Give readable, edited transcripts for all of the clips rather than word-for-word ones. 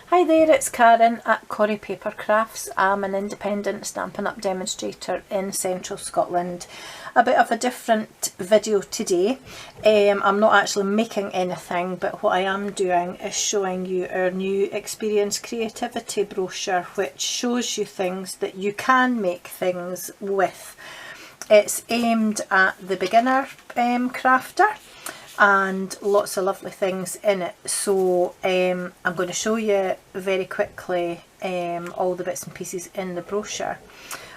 Hi there, it's Karen at Corrie Papercrafts. I'm an independent Stampin' Up demonstrator in central Scotland. A bit of a different video today. I'm not actually making anything, but what I am doing is showing you our new Experience Creativity brochure, which shows you things that you can make things with. It's aimed at the beginner crafter, and lots of lovely things in it. So I'm going to show you very quickly all the bits and pieces in the brochure,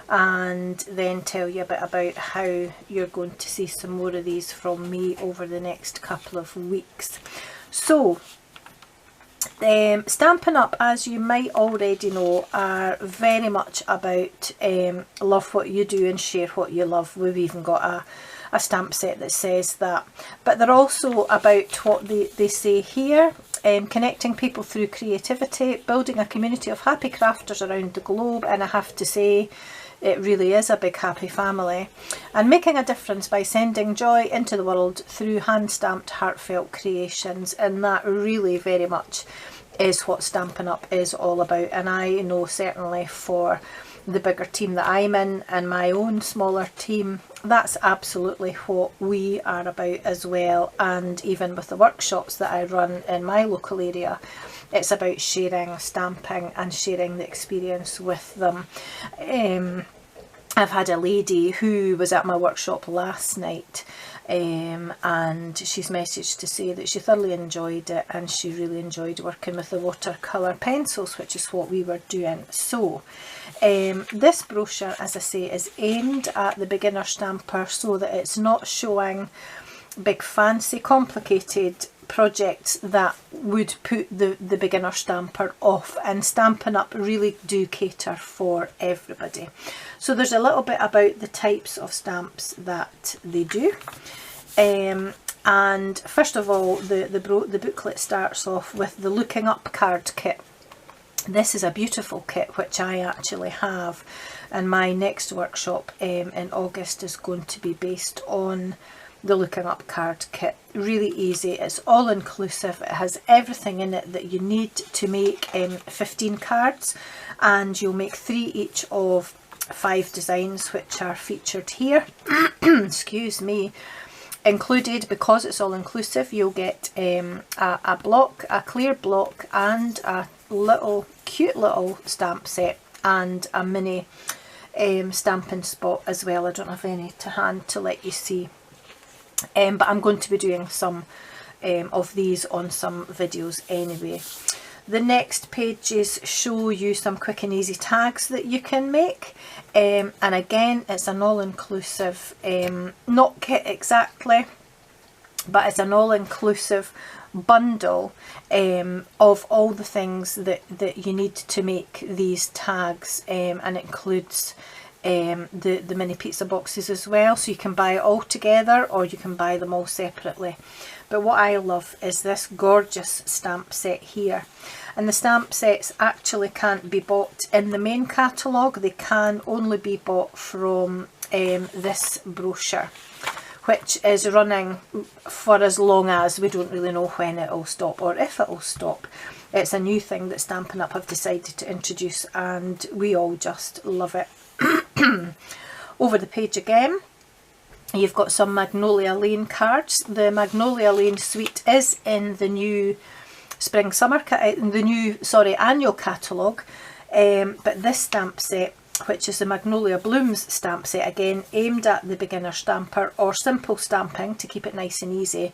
and then tell you a bit about how you're going to see some more of these from me over the next couple of weeks. So Stampin' Up, as you might already know, are very much about love what you do and share what you love. We've even got a stamp set that says that, but they're also about what they say here, connecting people through creativity, building a community of happy crafters around the globe, and I have to say it really is a big happy family, and making a difference by sending joy into the world through hand-stamped heartfelt creations. And that really very much is what Stampin' Up is all about. And I know certainly for the bigger team that I'm in and my own smaller team, that's absolutely what we are about as well. And even with the workshops that I run in my local area, it's about sharing stamping and sharing the experience with them. I've had a lady who was at my workshop last night, and she's messaged to say that she thoroughly enjoyed it and she really enjoyed working with the watercolour pencils, which is what we were doing. So this brochure, as I say, is aimed at the beginner stamper, so that it's not showing big fancy complicated projects that would put the beginner stamper off, and Stampin' Up really do cater for everybody. So there's a little bit about the types of stamps that they do. And first of all, the booklet starts off with the Looking Up card kit. This is a beautiful kit which I actually have, and my next workshop in August is going to be based on the Looking Up card kit. Really easy, it's all inclusive, it has everything in it that you need to make 15 cards, and you'll make 3 each of 5 designs which are featured here. Excuse me. Included, because it's all inclusive, you'll get a block, a clear block, and a little cute little stamp set, and a mini stamping spot as well. I don't have any to hand to let you see, but I'm going to be doing some of these on some videos anyway. The next pages show you some quick and easy tags that you can make, and again it's an all-inclusive, not kit exactly, but it's an all-inclusive bundle of all the things that you need to make these tags, and it includes the mini pizza boxes as well, so you can buy it all together or you can buy them all separately. But what I love is this gorgeous stamp set here, and the stamp sets actually can't be bought in the main catalogue, they can only be bought from this brochure, which is running for as long as, we don't really know when it will stop or if it will stop. It's a new thing that Stampin' Up have decided to introduce, and we all just love it. Over the page again, you've got some Magnolia Lane cards. The Magnolia Lane suite is in the new annual catalogue, but this stamp set, which is the Magnolia Blooms stamp set, again aimed at the beginner stamper or simple stamping to keep it nice and easy,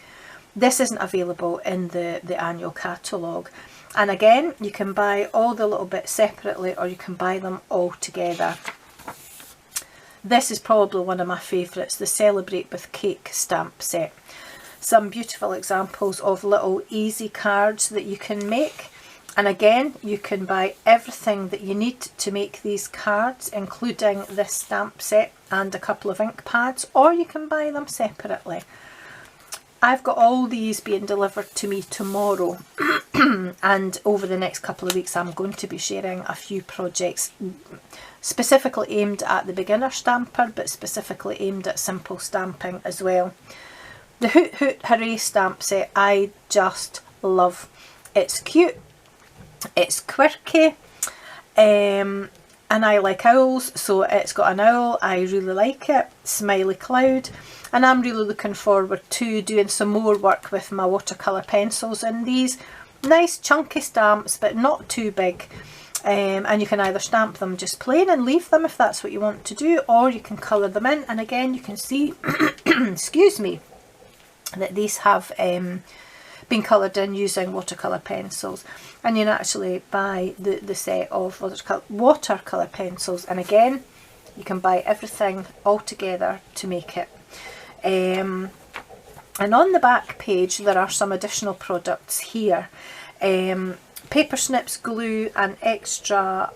this isn't available in the annual catalogue. And again, you can buy all the little bits separately or you can buy them all together. This is probably one of my favourites, the Celebrate with Cake stamp set. Some beautiful examples of little easy cards that you can make. And again, you can buy everything that you need to make these cards, including this stamp set and a couple of ink pads, or you can buy them separately. I've got all these being delivered to me tomorrow, and over the next couple of weeks I'm going to be sharing a few projects specifically aimed at the beginner stamper, but specifically aimed at simple stamping as well. The Hoot Hoot Hooray stamp set I just love. It's cute, It's quirky, and I like owls, so it's got an owl. I really like it. Smiley cloud. And I'm really looking forward to doing some more work with my watercolour pencils in these. Nice chunky stamps, but not too big. And you can either stamp them just plain and leave them if that's what you want to do, or you can colour them in. And again, you can see, excuse me, that these have been coloured in using watercolour pencils. And you can actually buy the set of watercolour pencils, and again, you can buy everything all together to make it. And on the back page there are some additional products here. Paper snips, glue, and extra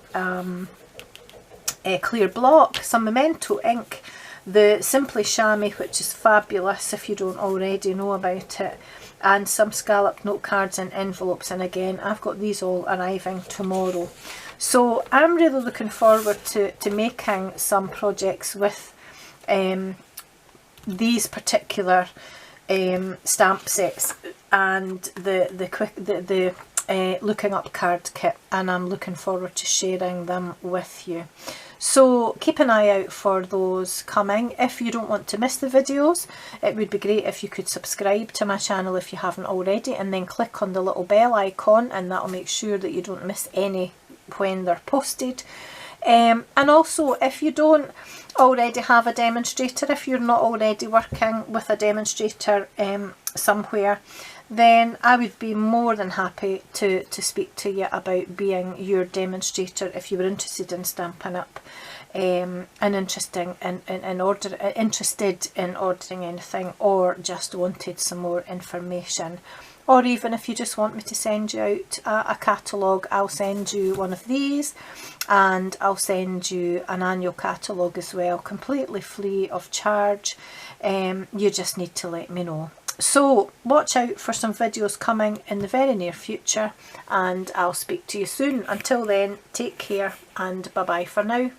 clear block, some Memento ink, the Simply Chamois, which is fabulous if you don't already know about it, and some scalloped note cards and envelopes. And again, I've got these all arriving tomorrow. So I'm really looking forward to making some projects with these particular stamp sets and the looking up card kit, and I'm looking forward to sharing them with you. So keep an eye out for those coming. If you don't want to miss the videos, it would be great if you could subscribe to my channel if you haven't already, and then click on the little bell icon, and that'll make sure that you don't miss any when they're posted. And also, if you don't already have a demonstrator, if you're not already working with a demonstrator somewhere, then I would be more than happy to speak to you about being your demonstrator if you were interested in Stampin' Up and interested in ordering anything, or just wanted some more information. Or even if you just want me to send you out a catalogue, I'll send you one of these, and I'll send you an annual catalogue as well, completely free of charge. You just need to let me know. So watch out for some videos coming in the very near future, and I'll speak to you soon. Until then, take care, and bye bye for now.